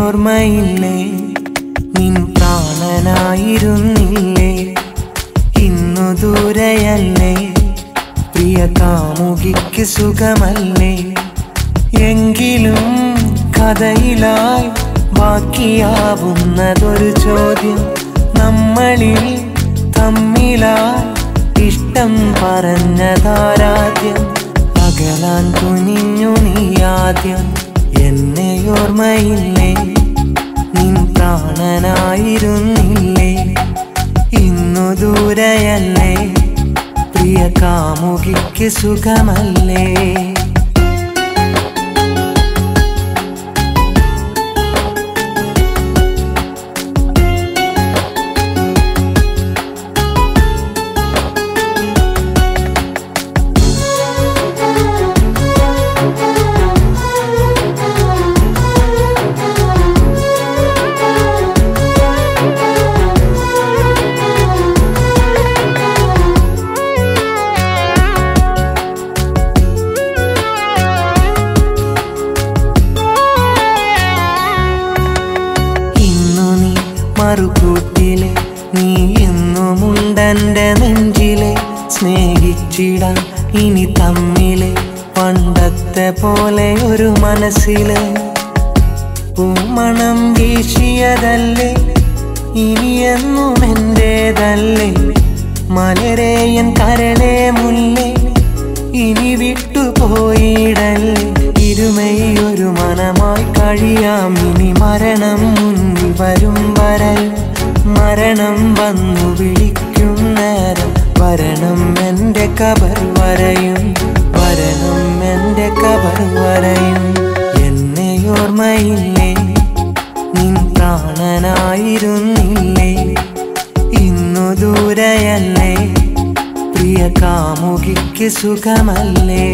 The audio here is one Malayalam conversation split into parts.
ഓർമ്മയില്ലേ നിൻ പ്രാണനായിരുന്നില്ലേ ഇന്നു ദൂരെയല്ലേ പ്രിയ കാമുകിക്ക് സുഖമല്ലേ എങ്കിലും കഥയിലായി ബാക്കിയാവുന്നതൊരു ചോദ്യം നമ്മളിൽ തമ്മിലായി ഇഷ്ടം പറഞ്ഞതാരാദ്യം അകലാൻ തുനിഞ്ഞു നീ ആദ്യം എന്നെ ഓർമ്മയില്ലേ നിൻ പ്രാണനായിരുന്നില്ലേ ഇന്നു ദൂരെയല്ലേ പ്രിയ കാമുകിക്ക് സുഖമല്ലേ മറുകൂട്ടിലെ നീ എന്നുമുണ്ടെൻ്റെ നെഞ്ചിലെ സ്നേഹിച്ചിടാൻ ഇനി തമ്മിലെ പണ്ടത്തെ പോലെ ഒരു മനസ്സിലെ പൂമണം വീശിയതല്ലേ ഇനി എന്നും എൻ്റേതല്ലേ മലരേയൻ കരളെ മുല്ലേ ഇനി വിട്ടുപോയിടല്ലേ ഇരുമയൊരു മനമായി കഴിയാം ഇനി മരണം മുന്നിൽ വരും വരയും മരണം വന്നു വിളിക്കും നേരം വരണം എൻ്റെ കബർ വരയും വരണം എൻ്റെ കബർ വരയും എന്നെ ഓർമ്മയില്ലേ നിൻ പ്രാണനായിരുന്നില്ലേ ഇന്നു ദൂരെയല്ലേ പ്രിയ കാമുകിക്ക് സുഖമല്ലേ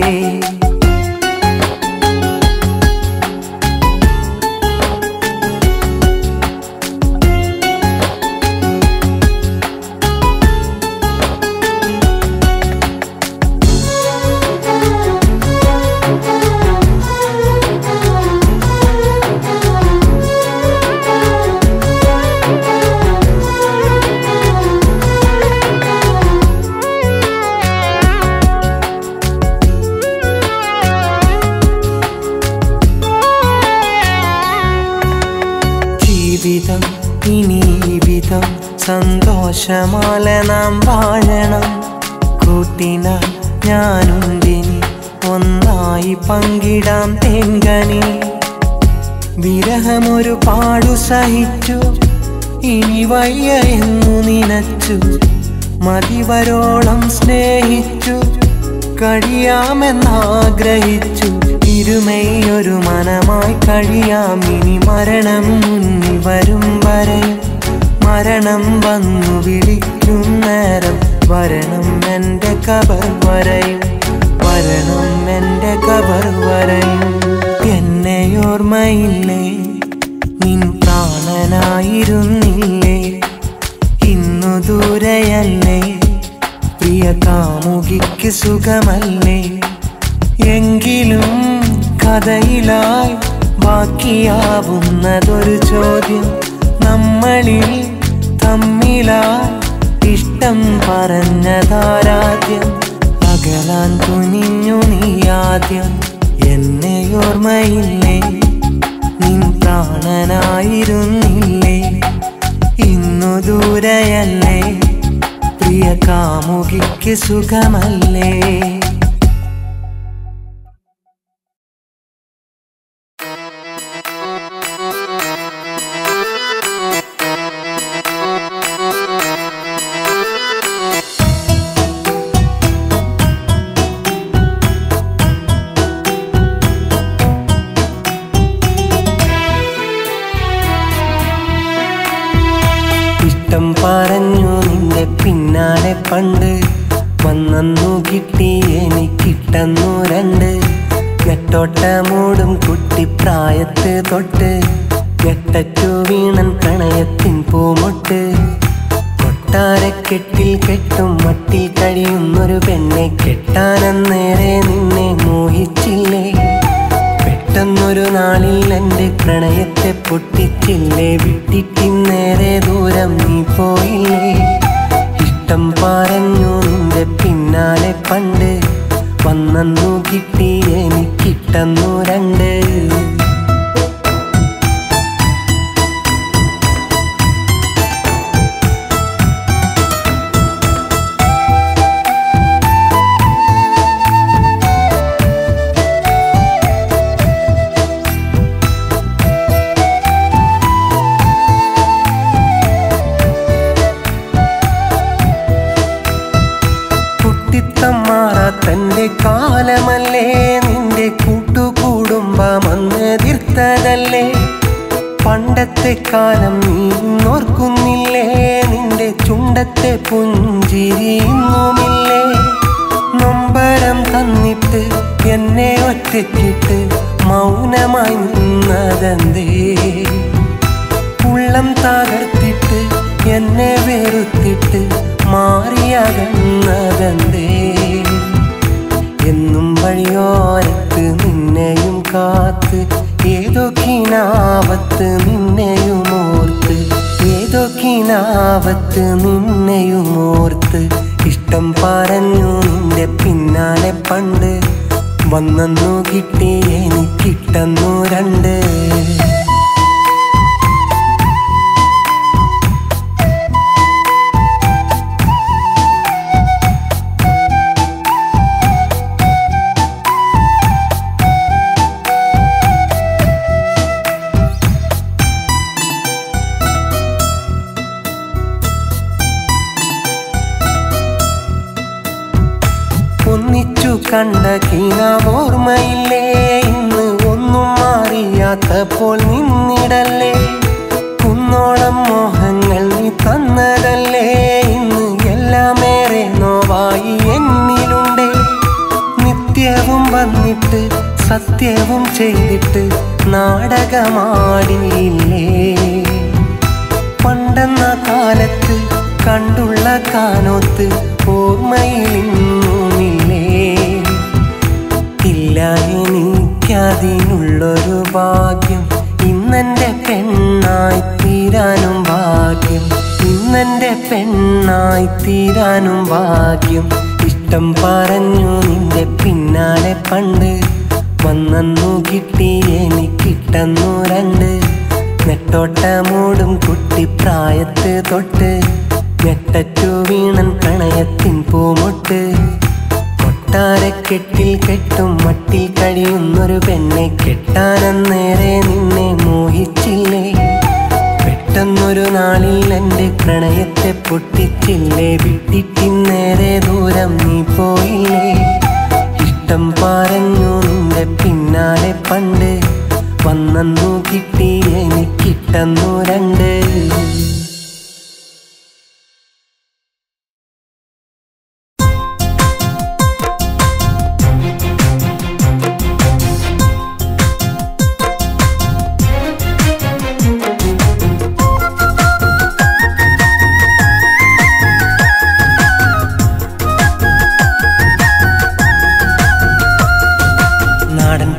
ഇനി വിധം സന്തോഷമാല നാം വാഴണം കൂട്ടിനാൽ ഞാനുണ്ടിനി ഒന്നായി പങ്കിടാം തേങ്കനി വിരഹമൊരു പാടു സഹിച്ചു ഇനി വയ്യ എന്നു നിനച്ചു മതിവരോളം സ്നേഹിച്ചു കഴിയാമെന്നാഗ്രഹിച്ചു ഇരുമയൊരു മനമായി കഴിയാം ഇനി മരണം മുന്നിൽ വരും വരയും മരണം വന്നു വിളിക്കും നേരം വരണം എൻ്റെ കബർ വരയും വരണം എൻ്റെ കബർ വരയും എന്നെ ഓർമ്മയില്ലേ നിൻ പ്രാണനായിരുന്നില്ലേ ഇന്നു ദൂരെയല്ലേ പ്രിയ കാമുകിക്ക് സുഖമല്ലേ എങ്കിലും കഥയിലായി ബാക്കിയാവുന്നതൊരു ചോദ്യം നമ്മളിൽ തമ്മിലായി ഇഷ്ടം പറഞ്ഞതാരാദ്യം അകലാൻ തുനിഞ്ഞു നീ ആദ്യം എന്നെ ഓർമ്മയില്ലേ നിൻ പ്രാണനായിരുന്നില്ലേ ഇന്നു ദൂരെയല്ലേ പ്രിയ കാമുകിക്ക് സുഖമല്ലേ പറഞ്ഞു നിന്റെ പിന്നാലെ പണ്ട് വന്നു കിട്ടി എനിക്കിട്ടെന്നു രണ്ട് നെട്ടോട്ട മൂടും കുട്ടിപ്രായത്ത് തൊട്ട് ഞെട്ടറ്റു വീണൻ പ്രണയത്തിൻ പൂമൊട്ട് കൊട്ടാരക്കെട്ടിൽ കെട്ടും മട്ടിൽ കഴിയുന്നൊരു പെണ്ണെ കെട്ടാനന്നേരെ നിന്നെ മോഹിച്ചില്ലേ പെട്ടെന്നൊരു പെട്ടെന്നൊരു നാളിൽ എൻ്റെ പ്രണയത്തെ പൊട്ടിച്ചില്ലേ, വിട്ടിട്ടിന്നേരെ ദൂരം നീ പോയില്ലേ. ഇഷ്ടം പറഞ്ഞു നിന്റെ പിന്നാലെ പണ്ട്, വന്നു കിട്ടി എനിക്കിട്ടെന്നു രണ്ട്. മാറാത്തൻ്റെ കാലമല്ലേ, നിന്റെ കൂട്ടുകുടുംബമെന്നെതിർത്തതല്ലേ. പണ്ടത്തെ കാലം നീ ഓർക്കുന്നില്ലേ, നിന്റെ ചുണ്ടത്തെ പുഞ്ചിരിയുന്നുമില്ലേ. നൊമ്പരം തന്നിട്ട് എന്നെ ഒറ്റയ്ക്കിട്ട് മൗനമായി നിന്നതെന്തേ, ഉള്ളം തകർത്തിട്ട് എന്നെ വെറുത്തിട്ട് മാറിയകന്നതെന്തേ. എന്നും വഴിയോരത്ത് നിന്നെയും കാത്ത്, ഏതോ കിനാവത്ത് നിന്നെയും ഓർത്ത്, ഏതോ കിനാവത്ത് നിന്നെയും ഓർത്ത്. ഇഷ്ടം പറഞ്ഞു നിന്റെ പിന്നാലെ പണ്ട്, വന്നു കിട്ടി എനിക്കിട്ടെന്നു രണ്ട്. ഒന്നിച്ചു കണ്ട കിനാവോർമ്മയില്ലേ, ഇന്ന് ഒന്നും മാറിയാത്തപ്പോൾ നിന്നിടല്ലേ. കുന്നോളം മോഹങ്ങൾ നീ തന്നതല്ലേ, ഇന്ന് എല്ലാമേറെ നോവായി എന്നിലുണ്ടേ. നിത്യവും വന്നിട്ട് സത്യവും ചെയ്തിട്ട് നാടകമാടിയില്ലേ. പണ്ടെന്ന കാലത്ത് കണ്ടുള്ള കാനോത്ത് ഓർമ്മയിലിന്നുമില്ലേ. ഇല്ല എനിക്കതിനുള്ളൊരു ഭാഗ്യം, ഇന്നെൻ്റെ പെണ്ണായി തീരാനും ഭാഗ്യം, ഇന്നെൻ്റെ പെണ്ണായി തീരാനും ഭാഗ്യം. ഇഷ്ടം പറഞ്ഞു നിന്റെ പിന്നാലെ പണ്ട്, വന്നു കിട്ടി എനിക്കിട്ടെന്നു രണ്ട്. നെട്ടോട്ടമൂടും കുട്ടിപ്രായത്ത് തൊട്ട്, ഞെട്ടറ്റു വീണൻ പ്രണയത്തിൻ പൂമൊട്ട്. കൊട്ടാരക്കെട്ടിൽ കെട്ടും മട്ടിൽ കഴിയുന്നൊരു പെണ്ണെ കെട്ടാനന്നേരെ നിന്നെ മോഹിച്ചില്ലേ. പെട്ടെന്നൊരു നാളിൽ എൻ്റെ പ്രണയത്തെ പൊട്ടിച്ചില്ലേ, വിട്ടിട്ടിന്നേരെ ദൂരം നീ പോയില്ലേ. ഇഷ്ടം പറഞ്ഞു നിന്റെ പിന്നാലെ പണ്ട്, വന്നു കിട്ടി എനിക്കിട്ടെന്നു രണ്ട്.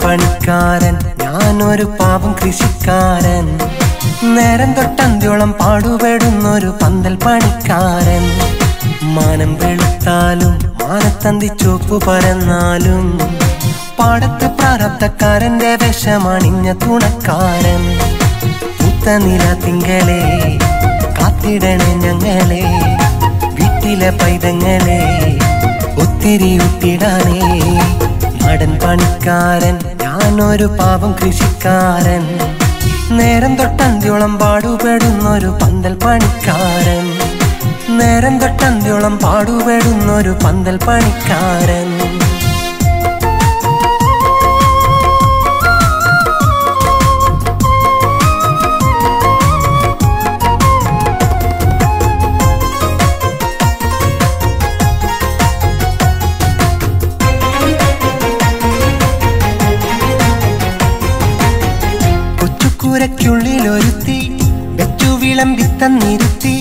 പണിക്കാരൻ ഞാനൊരു പാവം കൃഷിക്കാരൻ, നേരം തൊട്ടന്ത്യോളം പാടുപെടുന്നൊരു പന്തൽ പണിക്കാരൻ. മാനം വെളുത്താലും മാനത്തന്തി ചുവപ്പ് പരന്നാലും, പാടത്ത് പ്രാരബ്ധക്കാരൻ്റെ വേഷമണിഞ്ഞ തുണക്കാരൻ. പൂത്ത നില തിങ്കളെ കാത്തിടണേ ഞങ്ങളെ, വീട്ടിലെ പൈതങ്ങളെ ഒത്തിരി ഉത്തിടാനേ. നാടൻ പണിക്കാരൻ ഞാനൊരു പാവം കൃഷിക്കാരൻ, നേരം തൊട്ടന്ത്യോളം പാടുപെടുന്നൊരു പന്തൽ പണിക്കാരൻ, നേരം തൊട്ടന്ത്യോളം പാടുപെടുന്നൊരു പന്തൽ പണിക്കാരൻ. ുള്ളിലൊരുത്തി വെച്ചു വിളമ്പിത്തന്നിരുത്തി,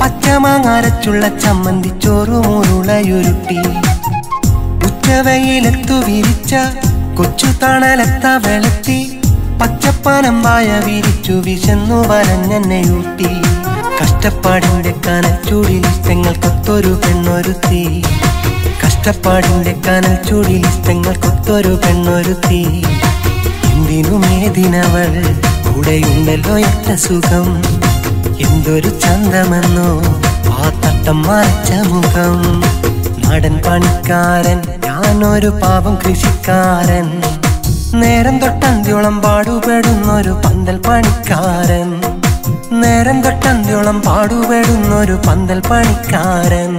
പച്ചമാങ്ങാരച്ചുള്ള ചമ്മന്തി ചോറുമുരുളയുരുട്ടി. ഉച്ചവയിലെത്തു വിരിച്ച കൊച്ചു തണലത്ത വെളുത്തി, പച്ചപ്പനമ്പായ വിരിച്ചു വിശന്നു വരഞ്ഞെന്നെയൂട്ടി കഷ്ടപ്പാടിന്റെ കനൽ ചൂടിൽ ഇഷ്ടങ്ങൾക്കൊത്തൊരു പെണ്ണൊരുത്തി കഷ്ടപ്പാടിന്റെ കനൽ ചൂടിൽ ഇഷ്ടങ്ങൾക്കൊത്തൊരു പെണ്ണൊരുത്തി എന്തിനുമേതിനവൾ കൂടെയുണ്ടല്ലോ എത്ര സുഖം എന്തൊരു ചന്തമെന്നോ ആ തട്ടം മറച്ച മുഖം നാടൻ പണിക്കാരൻ ഞാനൊരു പാവം കൃഷിക്കാരൻ നേരം തൊട്ടന്ത്യോളം പാടുപെടുന്നൊരു പന്തൽ പണിക്കാരൻ നേരം തൊട്ടന്ത്യോളം പാടുപെടുന്നൊരു പന്തൽ പണിക്കാരൻ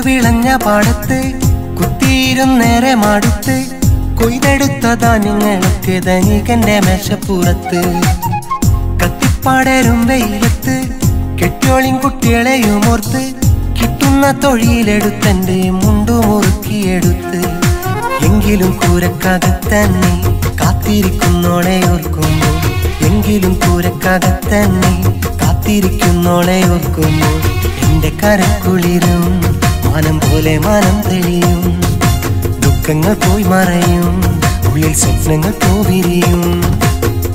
വിളഞ്ഞ പാടത്ത് കുത്തിയിരുന്നേറെ മാടുത്ത് കൊയ്തെടുത്ത ധാന്യങ്ങളൊക്കെ ധനികന്റെ മേശപ്പുറത്ത് കത്തിപ്പാടരും വെയിലത്ത് കെട്ടിയോളിയും കുട്ടികളെയും ഓർത്ത് കിട്ടുന്ന തൊഴിലെടുത്തന്റെ മുണ്ടു മുറുക്കിയെടുത്ത് എങ്കിലും കൂരക്കകത്തന്നെ കാത്തിരിക്കുന്നോളെ ഓർക്കുമ്പോൾ എങ്കിലും കൂരക്കകത്തന്നെ കാത്തിരിക്കുന്നോളെ ഓർക്കുമ്പോൾ എന്റെ കരക്കുളിരും മാനം പോലെ മാനം തെളിയും ദുഃഖങ്ങൾ പോയി മറയും ഉള്ളിൽ സ്വപ്നങ്ങൾ പോവിരിയും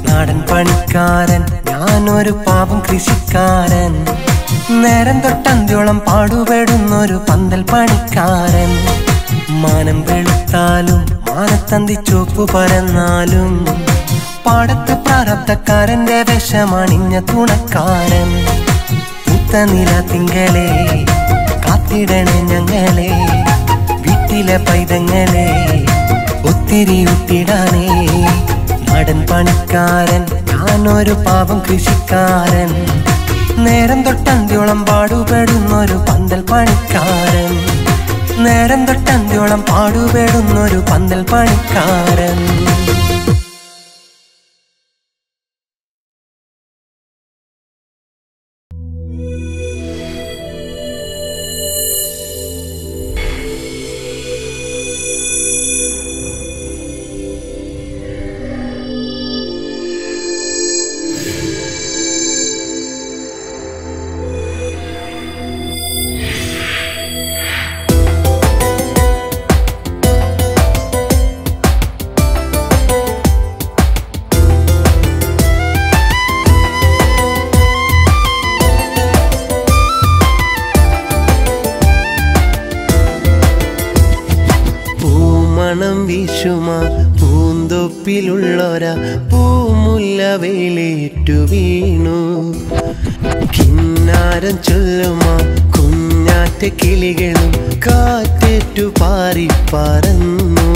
നാടൻ പണിക്കാരൻ ഞാനൊരു പാവം കൃഷിക്കാരൻ നേരം തൊട്ടന്ത്യോളം പാടുപെടുന്നൊരു പന്തൽ പണിക്കാരൻ മാനം വെളുത്താലും മാനത്തന്തി ചോപ്പ് പരന്നാലും പാടത്ത് പ്രാരബ്ധക്കാരന്റെ വേഷമണിഞ്ഞ തുണക്കാരൻ നില തിങ്കളെ കാത്തിടണേ ഞങ്ങളെ വീട്ടിലെ പൈതങ്ങളെ ഒത്തിരി ഒത്തിടാനേ നാടൻ പണിക്കാരൻ ഞാനൊരു പാവം കൃഷിക്കാരൻ നേരം തൊട്ടന്ത്യോളം പാടുപെടുന്നൊരു പന്തൽ പണിക്കാരൻ നേരം തൊട്ടന്ത്യോളം പാടുപെടുന്നൊരു പന്തൽ പണിക്കാരൻ പൂന്തോപ്പിലുള്ളൊരാ പൂമുല്ല വേലേറ്റു വീണു കിന്നാരം ചൊല്ലുമാ കുഞ്ഞാറ്റ കിളികളും കാറ്റേറ്റു പാറി പറന്നു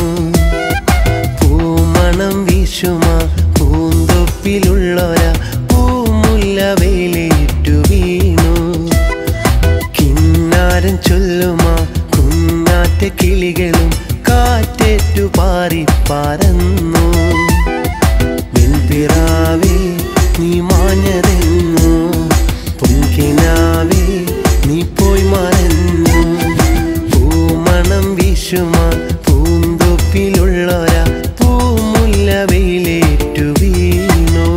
പൂമണം വീശുമാ പൂന്തോപ്പിലുള്ളൊരാ പൂമുല്ല വേലേറ്റു വീണു കിന്നാരം ചൊല്ലുമാ കുഞ്ഞാറ്റ കിളികളും കാറ്റേറ്റു പാറി പറന്നു വെൺപിറാവേ നീ മാഞ്ഞതെന്നു പൊൻകിനാവേ നീ പോയി മറന്നു പൂമണം വീശുമാ പൂന്തോപ്പിലുള്ളൊരാ പൂമുല്ല വെയിലേറ്റു വീണു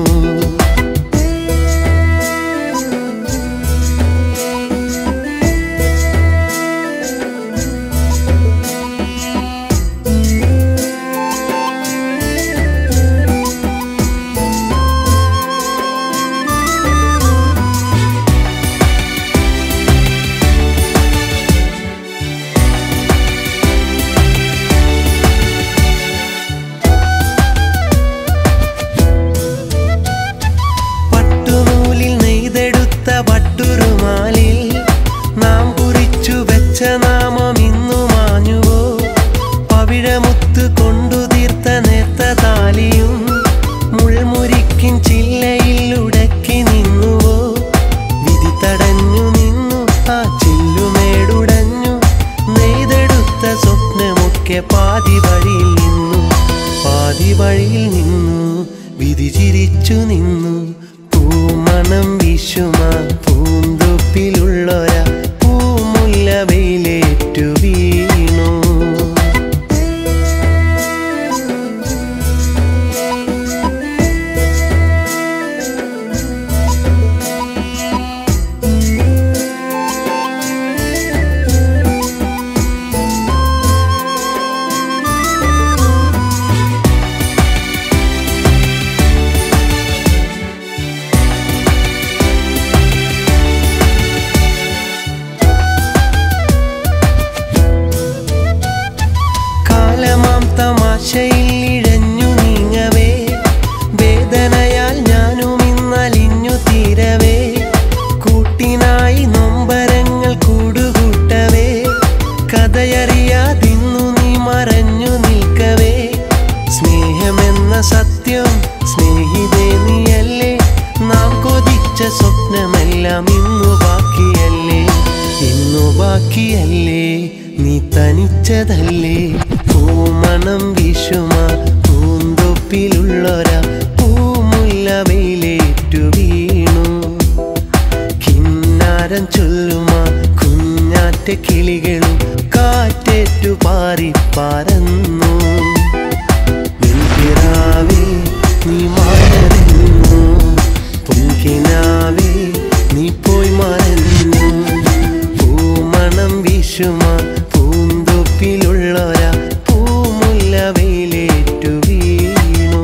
വട്ടുറുമാലിൽ നാം കുറിച്ചു വെച്ച നാമം ഇന്നു മാഞ്ഞുവോ പവിഴമുത്ത് കൊണ്ടു തീർത്ത നേർത്ത താലിയും മുൾമുരിക്കിൻ ചില്ലയിൽ ഉടക്കി നിന്നുവോ വിധി തടഞ്ഞു നിന്നു ആ ചില്ലുമേടുടഞ്ഞു നെയ്തെടുത്ത സ്വപ്നമൊക്കെ പാതി വഴിയിൽ നിന്നു വിധി ചിരിച്ചു നിന്നു പൂമണം വീശുമാ പൂന്തോപ്പിലുള്ളൊരാ പൂമുല്ല വെയിലേറ്റു വീണു നോക്കിയല്ലേ നീ തനിച്ചതല്ലേ പൂമണം വിഷുമാ പൂന്തൊപ്പിലുള്ളൊരാ പൂമുല്ല വെയിലേറ്റു വീണു കിന്നാരം ചൊല്ലുമാ കുഞ്ഞാറ്റ കിളികളും കാറ്റേറ്റു പാറി പറന്നു നിൻപിറാവേ നീ മാറന്നു പൊൻകിനാവേ നീ പോയി മറന്നു പൂമണം വിഷുമാ പൂന്തൊപ്പിലുള്ളൊരാ പൂമുല്ല വെയിലേറ്റു വീണു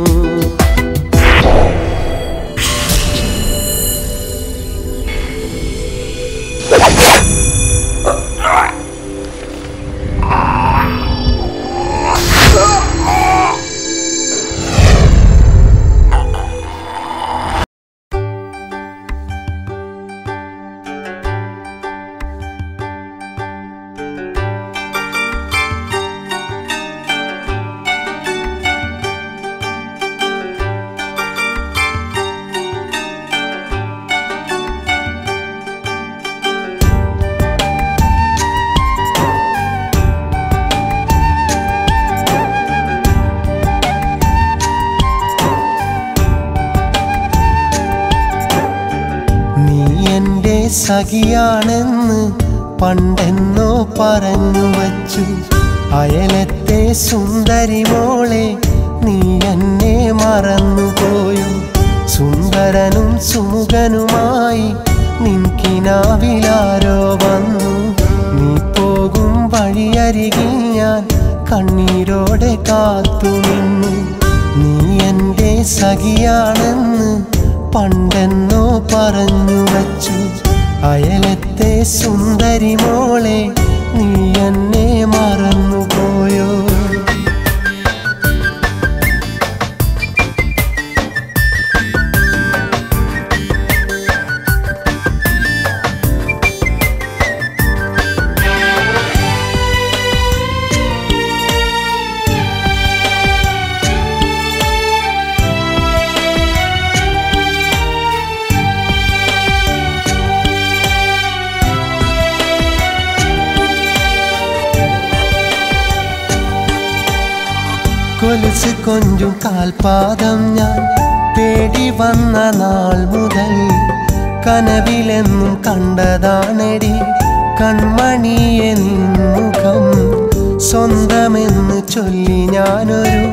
സഖിയാണെന്ന് പണ്ടെന്നോ പറഞ്ഞു വച്ചു അയലത്തെ സുന്ദരി മോളെ നീ എന്നെ മറന്നുപോയോ സുന്ദരനും സുമുഖനുമായി നിൻകിനാവിലാരോ വന്നു നീ പോകും വഴിയരികിൽ ഞാൻ കണ്ണീരോടെ കാത്തു നിന്നു നീ എൻ്റെ സഖിയാണെന്ന് പണ്ടെന്നോ പറഞ്ഞു വച്ചു അയലത്തെ സുന്ദരി മോളെ നീ എന്നെ മറന്നുപോയോ കൊലുസ് കൊഞ്ചും കാൽപാദം ഞാൻ തേടി വന്ന നാൾ മുതൽ കനവിലെന്നും കണ്ടതാണെടി കൺമണിയെ നിൻമുഖം സ്വന്തമെന്ന് ചൊല്ലി ഞാനൊരു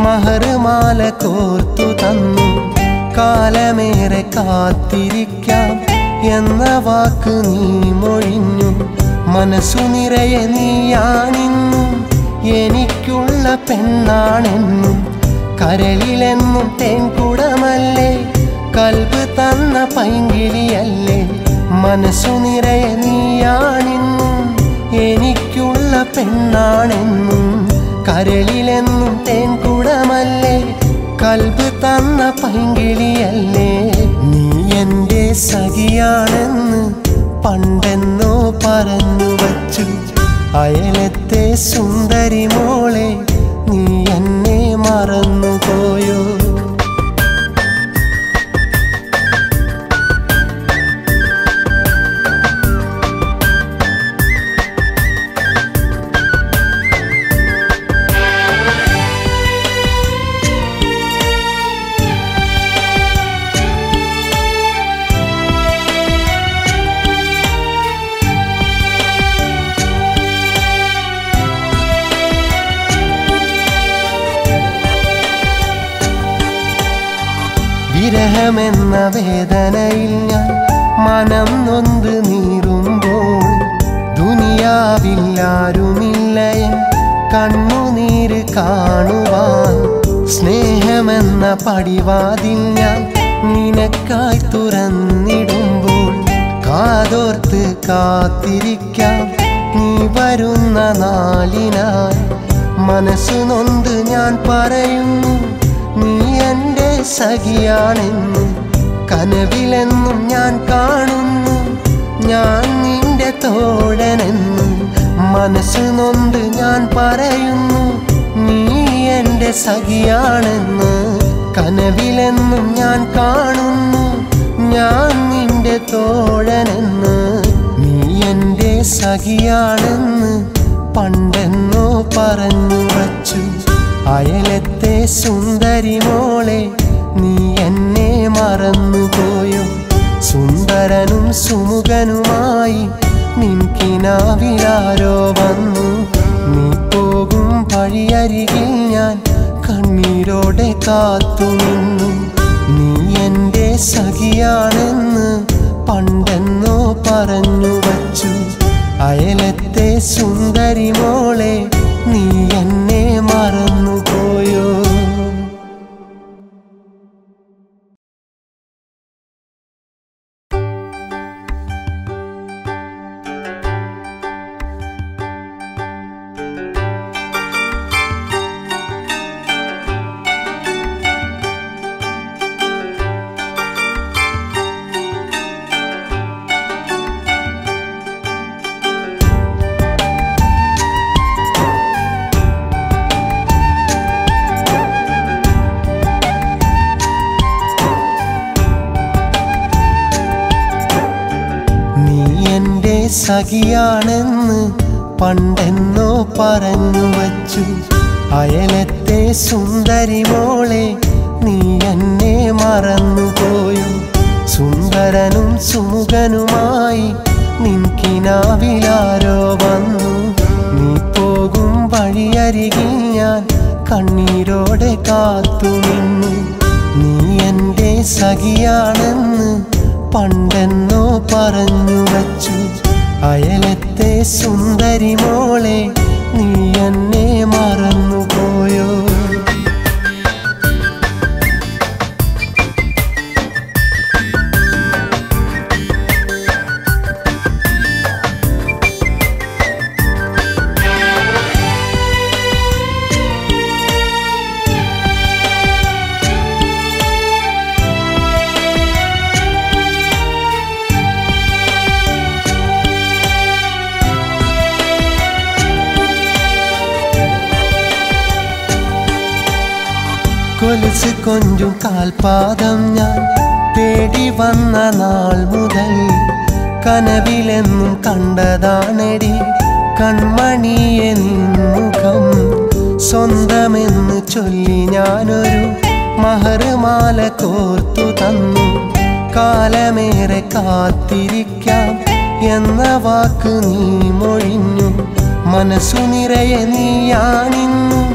മഹർമാല കോർത്തു തന്നു കാലമേറെ കാത്തിരിക്കാം എന്ന വാക്ക് നീ മൊഴിഞ്ഞു മനസ്സു നിറയെ നീയാണിന്നും എനിക്കുള്ള പെണ്ണാണെന്നും കരളിലെന്നും തേൻകുടമല്ലേ കൽബ് തന്ന പൈങ്കിളിയല്ലേ മനസ്സു നിറയെ നീയാണിന്നും എനിക്കുള്ള പെണ്ണാണെന്നും കരളിലെന്നും തേൻകുടമല്ലേ കൽബ് തന്ന പൈങ്കിളിയല്ലേ നീ എൻ്റെ സഖിയാണെന്ന് പണ്ടെന്നോ പറഞ്ഞു വച്ചു അയലത്തെ സുന്ദരി മോളെ നീ എന്നെ മറന്നുപോയോ വിരഹമെന്ന വേദനയിൽ ഞാൻ മനം നൊന്ത് നീറുമ്പോൾ ദുനിയാവില്ലാരുമില്ലയൻ കണ്ണുനീര് കാണുവാൻ സ്നേഹമെന്ന പടിവാതിൽ ഞാൻ നിനക്കായി തുറന്നിടുമ്പോൾ കാതോർത്ത് കാത്തിരിക്കാം നീ വരുന്ന നാളിനായി മനസ്സു നൊന്ത് ഞാൻ പറയുന്നു നീ എൻ്റെ സഖിയാണെന്നും കനവിലെന്നും ഞാൻ കാണുന്നു ഞാൻ നിന്റെ തോഴനെന്നും മനസ്സ് നൊന്ത് ഞാൻ പറയുന്നു നീ എൻ്റെ സഖിയാണെന്ന് കനവിലെന്നും ഞാൻ കാണുന്നു ഞാൻ നിന്റെ തോഴനെന്ന് നീ എൻ്റെ സഖിയാണെന്ന് പണ്ടെന്നോ പറഞ്ഞു വച്ചു. അയലത്തെ സുന്ദരി മോളെ നീ എന്നെ മറന്നുപോയോ? സുന്ദരനും സുമുഖനുമായി നിൻകിനാവിലാരോ വന്നു. നീ പോകും വഴിയരികിൽ ഞാൻ കണ്ണീരോടെ കാത്തുനിന്നു. നീ എൻ്റെ സഖിയാണെന്ന് പണ്ടെന്നോ പറഞ്ഞു വച്ചു. അയലത്തെ സുന്ദരി മോളെ നീ എന്നെ മറന്നുപോയോ? സഖിയാണെന്ന് പണ്ടെന്നോ പറഞ്ഞു വച്ചു. അയലത്തെ സുന്ദരി മോളെ നീ എന്നെ മറന്നുപോയോ? സുന്ദരനും സുമുഖനുമായി നിൻകിനാവിലാരോ വന്നു. നീ പോകും വഴിയരികിൽ ഞാൻ കണ്ണീരോടെ കാത്തുനിന്നു. നീ എൻ്റെ സഖിയാണെന്ന് പണ്ടെന്നോ പറഞ്ഞു വച്ചു. അയലത്തെ സുന്ദരി മോളെ നീ എന്നെ മറന്നുപോയോ? കൊലുസ് കൊഞ്ചും കാൽപാദം ഞാൻ തേടി വന്ന നാൾ മുതൽ കനവിലെന്നും കണ്ടതാണെടി കൺമണിയെ നിൻമുഖം. സ്വന്തമെന്ന് ചൊല്ലി ഞാനൊരു മഹർമാല കോർത്തു തന്നു. കാലമേറെ കാത്തിരിക്കാം എന്ന വാക്ക് നീ മൊഴിഞ്ഞു. മനസ്സു നിറയെ നീയാണിന്നും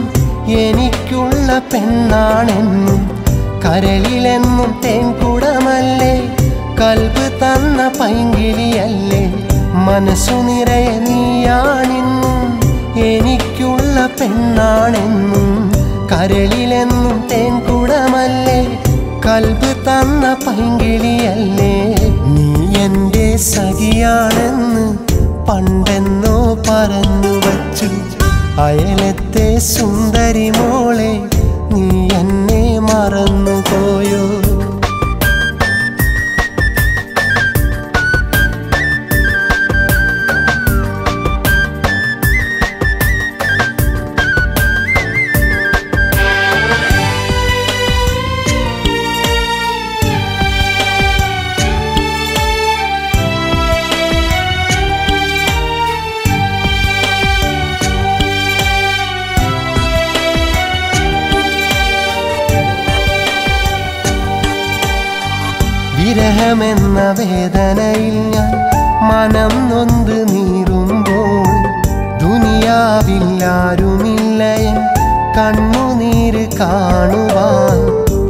എനിക്കുള്ള പെണ്ണാണെന്നും. കരളിലെന്നും തേൻകുടമല്ലേ, കൽബ് തന്ന പൈങ്കിളിയല്ലേ. മനസ്സു നിറയെ നീയാണിന്നും എനിക്കുള്ള പെണ്ണാണെന്നും. കരളിലെന്നും തേൻകുടമല്ലേ, കൽബ് തന്ന പൈങ്കിളിയല്ലേ. നീ എൻ്റെ സഖിയാണെന്ന് പണ്ടെന്നോ പറഞ്ഞു വച്ചു. അയലത്തെ സുന്ദരി മോളെ നീ എന്നെ മറന്നുപോയോ? വിരഹമെന്ന വേദനയിൽ ഞാൻ മനം നൊന്ത് നീറുമ്പോൾ ദുനിയാവില്ലാരുമില്ലയൻ കണ്ണുനീര് കാണുവാൻ.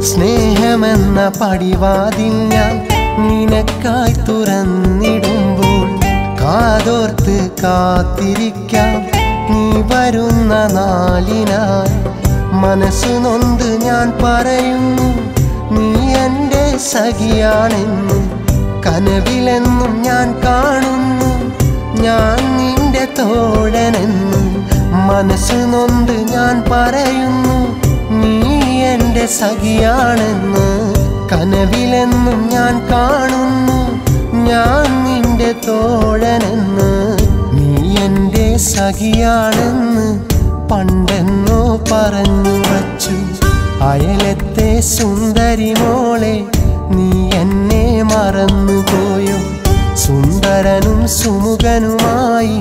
സ്നേഹമെന്ന പടിവാതിൽ ഞാൻ നിനക്കായി തുറന്നിടുമ്പോൾ കാതോർത്ത് കാത്തിരിക്കാം നീ വരുന്ന നാളിനായി. മനസ്സു നൊന്ത് ഞാൻ പറയുന്നു നീ എൻ്റെ സഖിയാണെന്ന്. കനവിലെന്നും ഞാൻ കാണുന്നു ഞാൻ നിന്റെ തോഴനെന്ന്. മനസ്സു നൊന്ത് ഞാൻ പറയുന്നു നീ എൻ്റെ സഖിയാണെന്ന്. കനവിലെന്നും ഞാൻ കാണുന്നു ഞാൻ നിന്റെ തോഴനെന്ന്. നീ എൻ്റെ സഖിയാണെന്ന് പണ്ടെന്നോ പറഞ്ഞു വച്ചു. അയലത്തെ സുന്ദരി മോളെ നീ എന്നെ മറന്നുപോയോ? സുന്ദര സുന്ദരനും സുമുഖനുമായി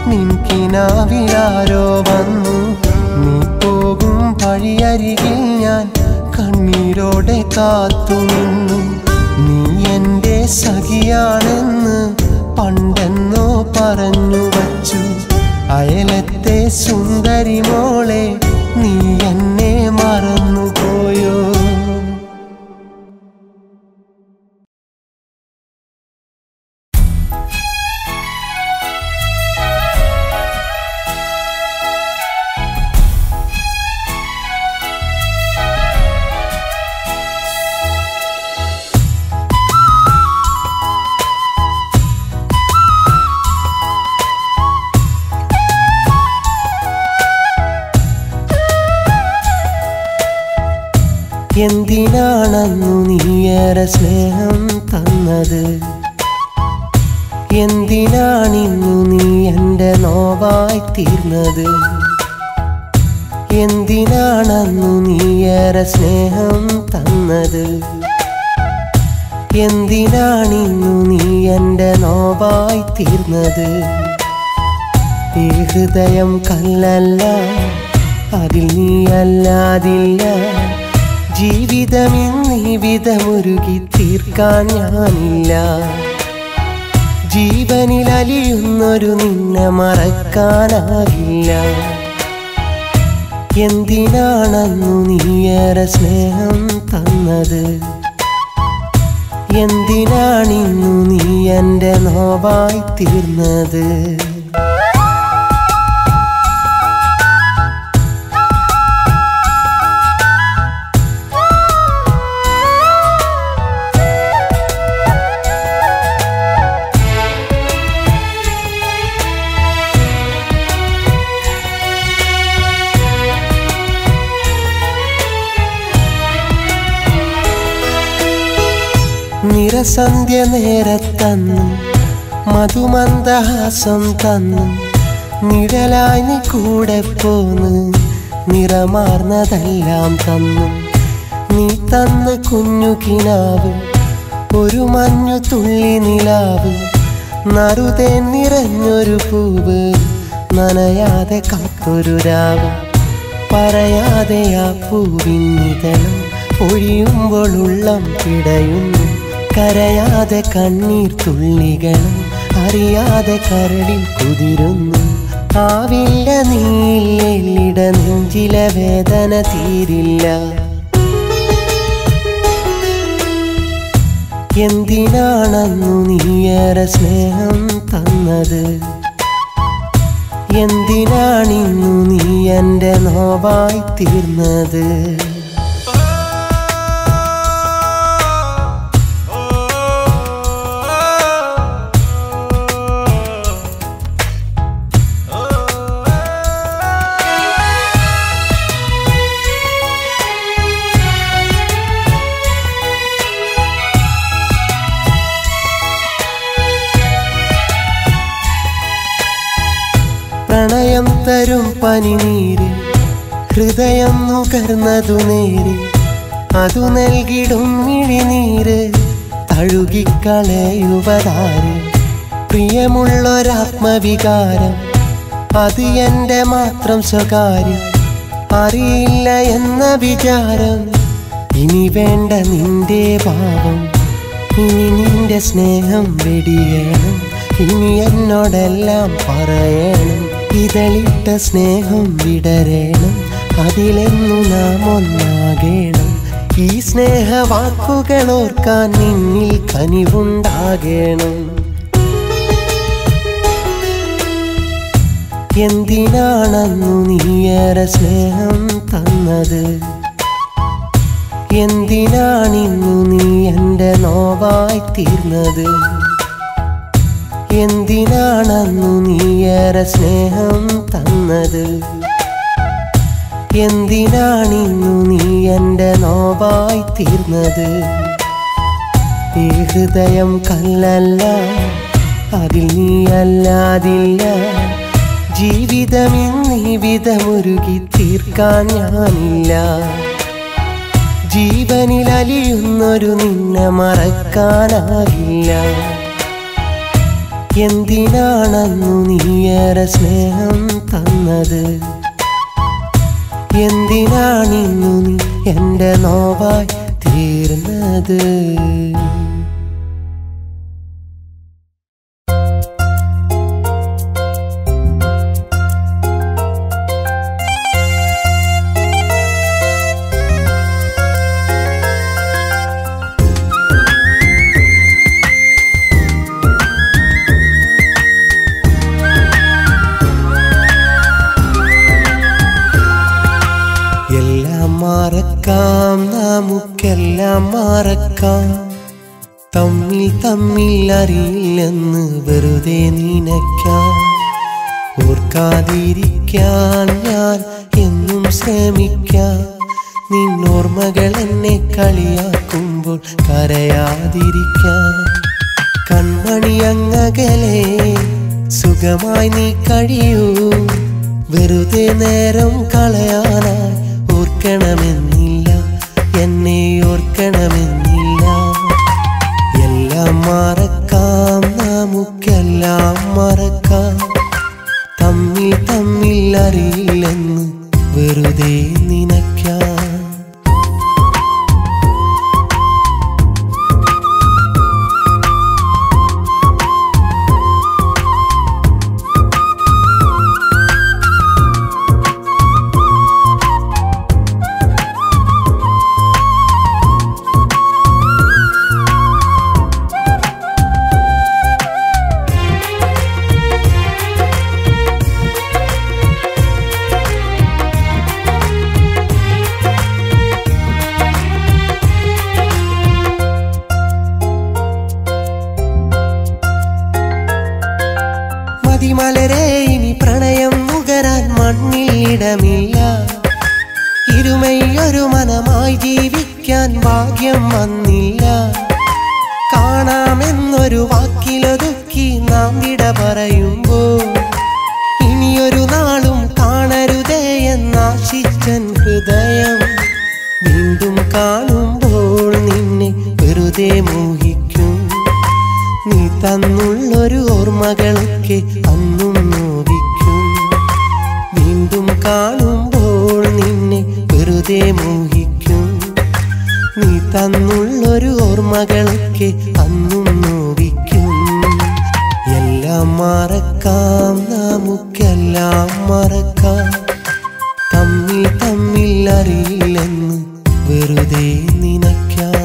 നിൻകിനാവിലാരോ വന്നു. നീ പോകും വഴിയരികിൽ ഞാൻ കണ്ണീരോടെ കാത്തുനിന്നു. നീ എൻ്റെ സഖിയാണെന്ന് പണ്ടെന്നോ പറഞ്ഞു വച്ചു. അയലത്തെ സുന്ദരി മോളെ നീ എന്നെ മറന്നുപോയോ? എന്തിനാണന്നു നീയേറെ സ്നേഹം തന്നത്? എന്തിനാണിന്നു നീ എൻ്റെ നോവായി തീർന്നത്? എന്തിനാണന്നു നീയേറെ സ്നേഹം തന്നത്? എന്തിനാണിന്നു നീ എൻ്റെ നോവായി തീർന്നത്? ഈ ഹൃദയം കല്ലല്ല, അതിൽ നീ അല്ലാതില്ല. ജീവിതമിന്നിവിധമുരുകി തീർക്കാൻ ഞാനില്ല. ജീവനിലലിയുന്നൊരു നിന്നെ മറക്കാനാകില്ല. എന്തിനാണന്നു നീയേറെ സ്നേഹം തന്നത്? എന്തിനാണിന്നു നീ എൻ്റെ നോവായി തീർന്നത്? നിറസന്ധ്യ നേരത്തന്നു മധുമന്ദഹാസം തന്നു. നിഴലായി നീ കൂടെ പോന്ന് നിറമാർന്നതെല്ലാം തന്നു. നീ തന്ന കുഞ്ഞു കിനാവ്, ഒരു മഞ്ഞു തുള്ളി നിലാവ്. നറുതേ നിറഞ്ഞൊരു പൂവ്, നനയാതെ കാത്തൊരു രാവ്. പറയാതെ ആ പൂവിന്നിതളും പൊഴിയുമ്പോൾ ഉള്ളം പിടയുന്നു. കരയാതെ കണ്ണീർ തുള്ളികളും അറിയാതെ കരളിൽ കുതിരുന്നു. ആവില്ല നീയിട നെഞ്ചിലെ വേദന തീരില്ല. എന്തിനാണന്നു നീയേറെ സ്നേഹം തന്നത്? എന്തിനാണിന്നു നീ എൻ്റെ നോവായി തീർന്നത്? പ്രണയം തരും പനിനീര്, ഹൃദയം നുകർന്നതു നേര്. അതു നൽകിടും മിഴിനീര്, തഴുകിക്കളയുവതാര്. പ്രിയമുള്ളൊരാത്മവികാരം, അത് എൻ്റെ മാത്രം സ്വകാര്യം. അറിയില്ല എന്ന വിചാരം, ഇനി വേണ്ട നിന്റെ ഭാവം. ഇനി നിന്റെ സ്നേഹം വെടിയണം, ഇനി എന്നോടെല്ലാം പറയണം. ഇതളിട്ട സ്നേഹം വിടരണം, അതിലെന്നു നാം ഒന്നാകണം. ഈ സ്നേഹവാക്കുകൾ ഓർക്കാൻ നിന്നിൽ കനിവുണ്ടാകണം. എന്തിനാണന്നു നീയേറെ സ്നേഹം തന്നത്? എന്തിനാണിന്നു നീ എൻ്റെ നോവായി തീർന്നത്? എന്തിനാണന്നു നീയേറെ സ്നേഹം തന്നത്? എന്തിനാണിന്നു നീ എൻ്റെ നോവായി തീർന്നത്? ഈ ഹൃദയം കല്ലല്ല, അതിൽ നീ അല്ലാതില്ല. ജീവിതമിന്നിവിധമുരുകി തീർക്കാൻ ഞാനില്ല. ജീവനിലലിയുന്നൊരു നിന്നെ മറക്കാനാകില്ല. എന്തിനാണന്നു നീയേറെ സ്നേഹം തന്നത്? എന്തിനാണിന്നു നീ എൻ്റെ നോവായി തീർന്നത്? മറക്കാം, നമുക്കെല്ലാം മറക്കാം. തമ്മിൽ അറിയില്ലെന്ന് വെറുതെ നിനയ്ക്കാം. ഓർക്കാതിരിക്കാൻ ഞാൻ എന്നും ശ്രമിക്കാം. നിന്നോർമ്മകൾ എന്നെ കളിയാക്കുമ്പോൾ കരയാതിരിക്കാൻ. കൺമണി അങ്ങകലെ സുഖമായി നീ കഴിയൂ. വെറുതെ നേരം കളയാനായി ഓർക്കണമെന്നില്ല, എന്നെ ഓർക്കണമെന്നില്ല. എല്ലാം മറക്കാം, നമുക്കെല്ലാം മറക്കാം. തമ്മിൽ അറിയില്ലെന്ന് വെറുതെ നിനയ്ക്കാം. മലരെ ഇനി പ്രണയം നുകരാൻ മണ്ണിലിടമില്ല. ഇരുമയൊരു മനമായി ജീവിക്കാൻ ഭാഗ്യം വന്നില്ല. കാണാമെന്നൊരു വാക്കിലൊതുക്കി നാം വിട പറയുമ്പോൾ ഇനിയൊരു നാളും കാണരുതേ എന്നാശിച്ചൻ ഹൃദയം. വീണ്ടും കാണുമ്പോൾ നിന്നെ വെറുതെ മോഹിക്കും. നീ തന്നുള്ളൊരു ഓർമ്മകളൊക്കെ അന്നും നോവിക്കും. വീണ്ടും കാണുമ്പോൾ നിന്നെ വെറുതെ മോഹിക്കും. നീ തന്നുള്ളൊരു ഓർമ്മകളൊക്കെ അന്നും നോവിക്കും. എല്ലാം മറക്കാം, നമുക്കെല്ലാം മറക്കാം. തമ്മിൽ അറിയില്ലെന്ന് വെറുതെ നിനയ്ക്കാം.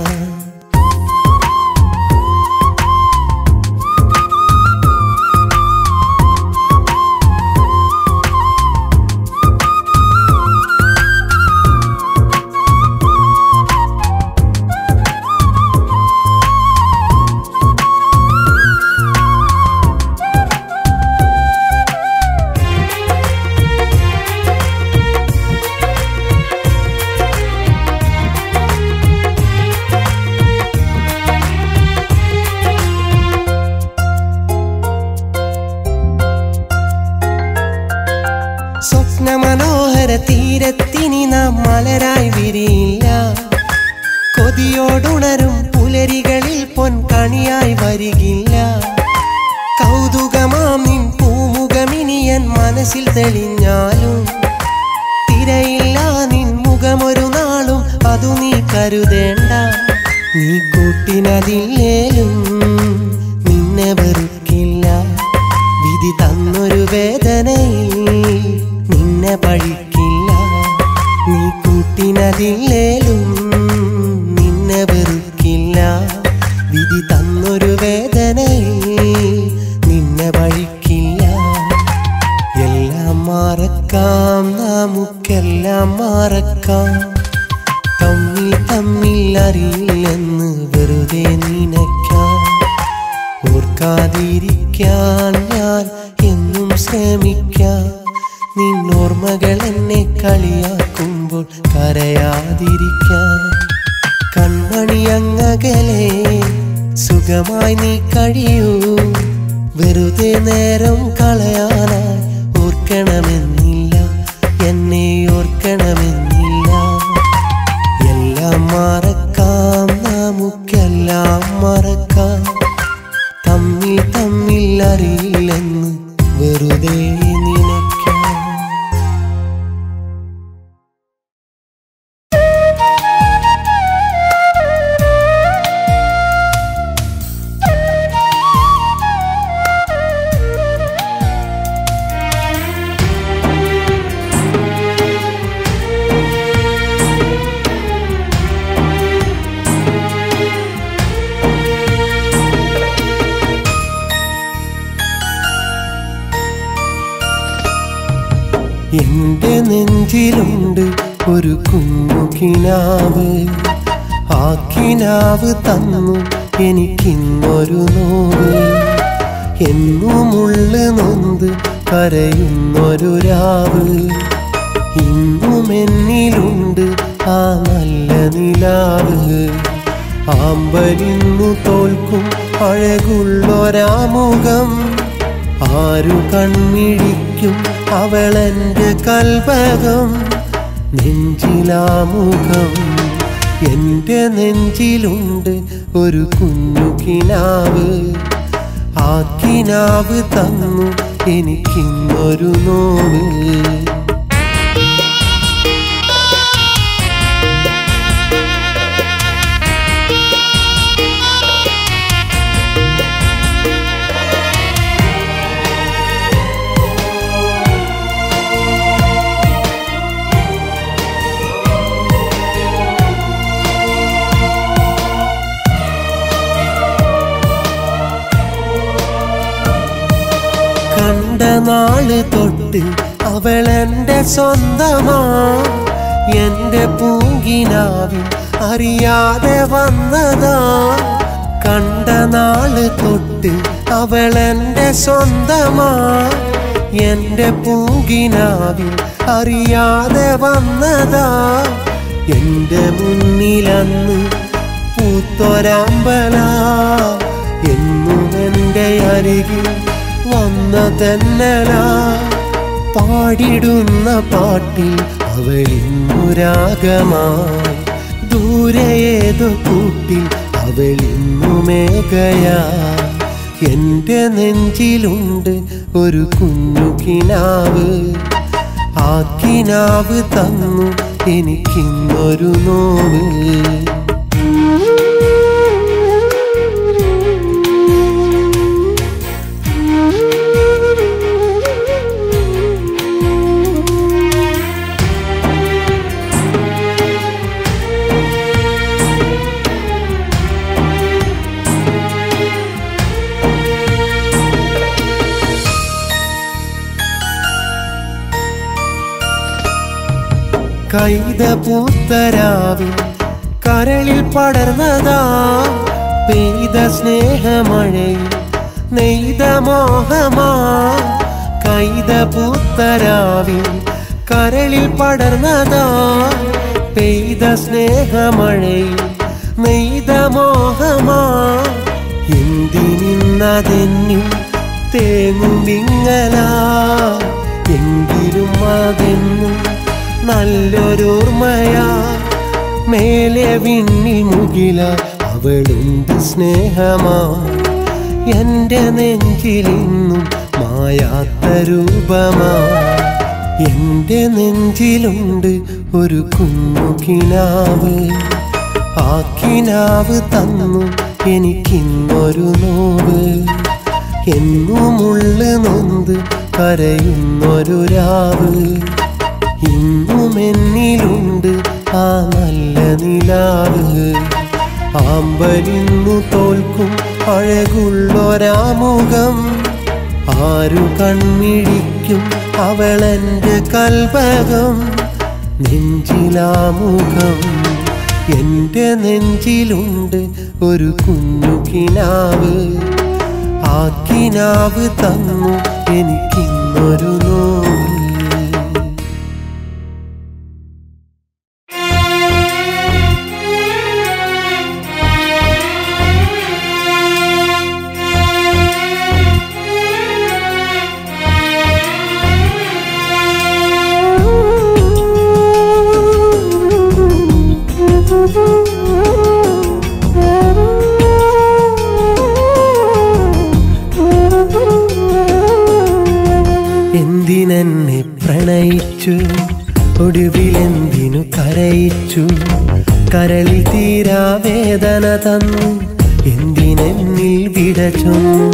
സ്വപ്നമനോഹര തീരത്തിനി നാം മലരായി വിരിയില്ല. കൊതിയോടുണരും പുലരികളിൽ പൊൻകണിയായി വരികില്ല. കൗതുകമാം നിൻ പൂമുഖമിനിയൻ മനസ്സിൽ തെളിഞ്ഞാലും തിരയില്ല നിൻ മുഖമൊരു നാളും അതു നീ കരുതേണ്ട. നീ കൂട്ടിനതില്ലേലും നിന്നെ വെറുക്കില്ല. വിധി തന്നൊരു വേദനയിൽ നിന്നെ പഴിക്കില്ല. നീ കൂട്ടിനതില്ലേലും നിന്നെ വെറുക്കില്ല. വിധി തന്നൊരു വേദനയിൽ നിന്നെ പഴിക്കില്ല. എല്ലാം മറക്കാം, നമുക്കെല്ലാം മറക്കാം. തമ്മിൽ അറിയില്ലെന്ന് വെറുതെ നിനയ്ക്കാം. ഓർക്കാതിരിക്കാൻ ഞാൻ എന്നും ശ്രമിക്കാം. നിന്നോർമ്മകൾ എന്നെ കളിയാക്കുമ്പോൾ കരയാതിരിക്കാൻ. കൺമണി അങ്ങകലെ സുഖമായി നീ കഴിയൂ. വെറുതെ നേരം കളയാനായി ഓർക്കണമെന്നില്ല, എന്നെ ഓർക്കണമെന്നില്ല. എല്ലാം മറക്കാം, നമുക്കെല്ലാം മറക്കാം. തമ്മിൽ അറിയില്ല വെറുതെ നിനയ്ക്കാം. എന്റെ നെഞ്ചിലുണ്ട് ഒരു കുഞ്ഞു കിനാവ്, ആ കിനാവ് തന്നു എനിക്കിന്നൊരു നോവ്. എന്നുമുള്ളു നൊന്ത് കരയുന്നൊരു രാവ്, ഇന്നും എന്നിലുണ്ട് ആ നല്ല നിലാവ്. ആമ്പലിന്നു തോൽക്കും അഴകുള്ളൊരാമുഖം, ആരു കൺമിഴിക്കും അവളെന്റെ കൽപകം. നെഞ്ചിലാമുഖം, എന്റെ നെഞ്ചിലുണ്ട് ഒരു കുഞ്ഞു കിനാവ്, ആ കിനാവ് തന്നു എനിക്കിന്നൊരു നോവ്. കണ്ട നാള് തൊട്ട് അവളെന്റെ സ്വന്തമാ, എന്റെ പൂങ്കിനാവിൽ അറിയാതെ വന്നതാ. കണ്ട നാള് തൊട്ട് അവളെന്റെ സ്വന്തമാ, എന്റെ പൂങ്കിനാവിൽ അറിയാതെ വന്നതാ. എന്റെ മുന്നിലന്ന് പൂത്തൊരാമ്പല, എന്നും എന്റെ അരികിൽ വന്ന തെന്നല. പാടിടുന്ന പാട്ടിൽ അവളിന്നു രാഗമായി, ദൂരെ ഏതോ കൂട്ടിൽ അവളിന്നു മേഘയാ. എന്റെ നെഞ്ചിലുണ്ട് ഒരു കുഞ്ഞു കിനാവ്, ആ കിനാവ് തന്നു എനിക്കിന്നൊരു നോവ്. കൈത പൂത്തരാവിൽ കരളിൽ പടർന്നതാ, പെയ്ത സ്നേഹമഴയിൽ നെയ്ത മോഹമാ. കൈത പൂത്തരാവിൽ കരളിൽ പടർന്നതാ, പെയ്ത സ്നേഹമഴയിൽ നെയ്ത മോഹമാ. എന്തിനിന്നതെന്നിൽ തേങ്ങും വിങ്ങലാ, എങ്കിലും അതെന്നും നല്ലൊരോർമ്മയാ. മേലെ വിണ്ണിൽ മുകില അവളുണ്ട് സ്നേഹമാ, എന്റെ നെഞ്ചിലിന്നും മായാത്ത രൂപമാ. എന്റെ നെഞ്ചിലുണ്ട് ഒരു കുഞ്ഞു കിനാവ്, ആ കിനാവ് തന്നു എനിക്കിന്നൊരു നോവ്. എന്നുമുള്ളു നൊന്ത് കരയുന്നൊരു രാവ്, ഇന്നും എന്നിലുണ്ട് ആ നല്ല നിലാവ്. ആമ്പലിന്നു തോൽക്കും അഴകുള്ളൊരാമുഖം, ആരു കൺമിഴിക്കും അവളെന്റെ കൽപകം. നെഞ്ചിലാമുഖം, എന്റെ നെഞ്ചിലുണ്ട് ഒരു കുഞ്ഞു കിനാവ്, ആ കിനാവ് തന്നു എനിക്കിന്നൊരു നോവ്. എന്തിനെന്നെ പ്രണയിച്ചു, ഒടുവിലെന്തിനു കരയിച്ചു. കരളിൽ തീരാ വേദന തന്നു, എന്തിനെന്നിൽ വിട ചൊന്നു.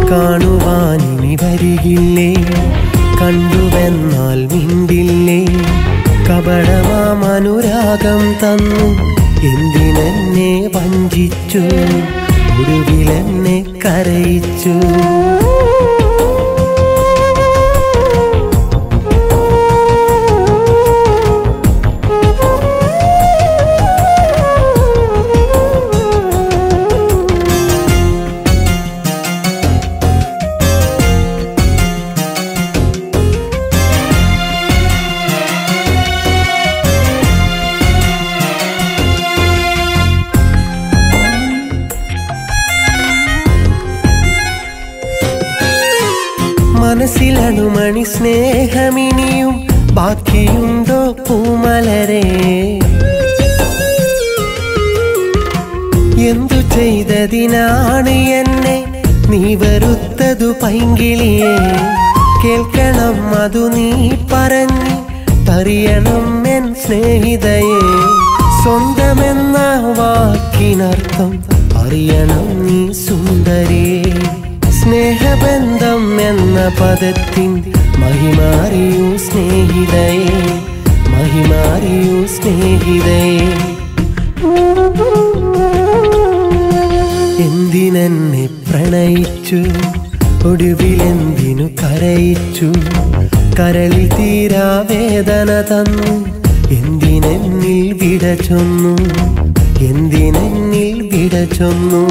കാണുവാനിനി വരികില്ലേ, കണ്ടുവെന്നാൽ മിണ്ടില്ലേ. കപടമാമനുരാഗം തന്നു, എന്തിനെന്നെ വഞ്ചിച്ചു. ഒടുവിലെന്നെ കരയിച്ചു. മനസ്സിലണുമണി സ്നേഹമിനിയും ബാക്കിയുണ്ടോ പൂമലരെ? എന്തു ചെയ്തതിനാണ് എന്നെ നീ വെറുത്തതു പൈങ്കിളിയെ? കേൾക്കണം അതു നീ പറഞ്ഞ് തറിയണം എൻ സ്നേഹിതയെ. സ്വന്തമെന്ന വാക്കിനർത്ഥം അറിയണം നീ സുന്ദരിയെ. സ്നേഹബന്ധം എന്ന പദത്തിൻ മഹിമാറിയൂ സ്നേഹിതയെ, മഹിമാറിയൂ സ്നേഹിതയെ. എന്തിനെന്നെ പ്രണയിച്ചു, ഒടുവിലെന്തിനു കരയിച്ചു. കരളിൽ തീരാ വേദന തന്നു, എന്തിനെന്നിൽ വിട ചൊന്നു. എന്തിനെന്നിൽ വിട ചൊന്നു.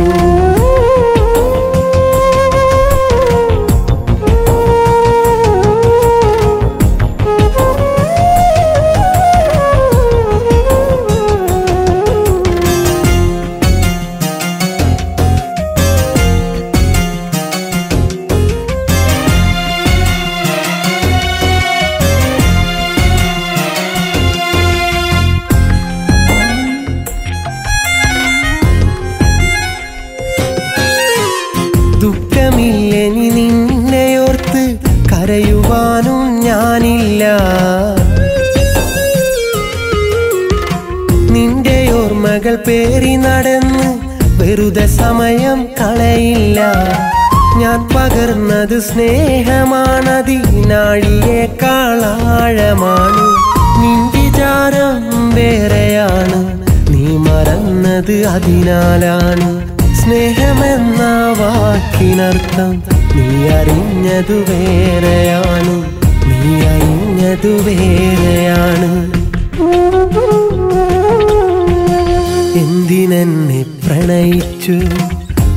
ദുഃഖമില്ലെനി നിന്നെയോർത്ത് കരയുവാനും ഞാനില്ല. നിന്റെ ഓർമ്മകൾ പേറി നടന്ന് വെറുതെ സമയം കളയില്ല. ഞാൻ പകർന്നത് സ്നേഹമാണതിനാഴിയേക്കാളാഴമാണ്. നിന്റെ വിചാരം വേറെയാണ്, നീ മറന്നത് അതിനാലാണ്. സ്നേഹമെന്ന വാക്കിനർത്ഥം നീ അറിഞ്ഞതു വേറെയാണ്, നീ അറിഞ്ഞതു വേറെയാണ്. എന്തിനെന്നെ പ്രണയിച്ചു,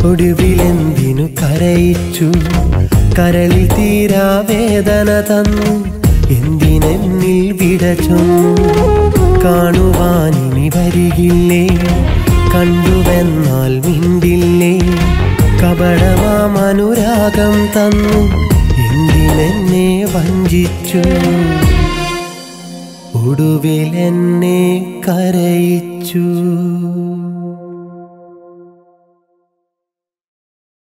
ഒടുവിലെന്തിനു കരയിച്ചു. കരളിൽ തീരാ വേദന തന്നു, എന്തിനെന്നിൽ വിട ചൊന്നു. കാണുവാനിനി വരികില്ലേ, കണ്ടുവെന്നാൽ മിണ്ടില്ലേ. കപടമാമനുരാഗം തന്നു, എന്തിനെന്നെ വഞ്ചിച്ചു. ഒടുവിലെന്നെ കരയിച്ചു.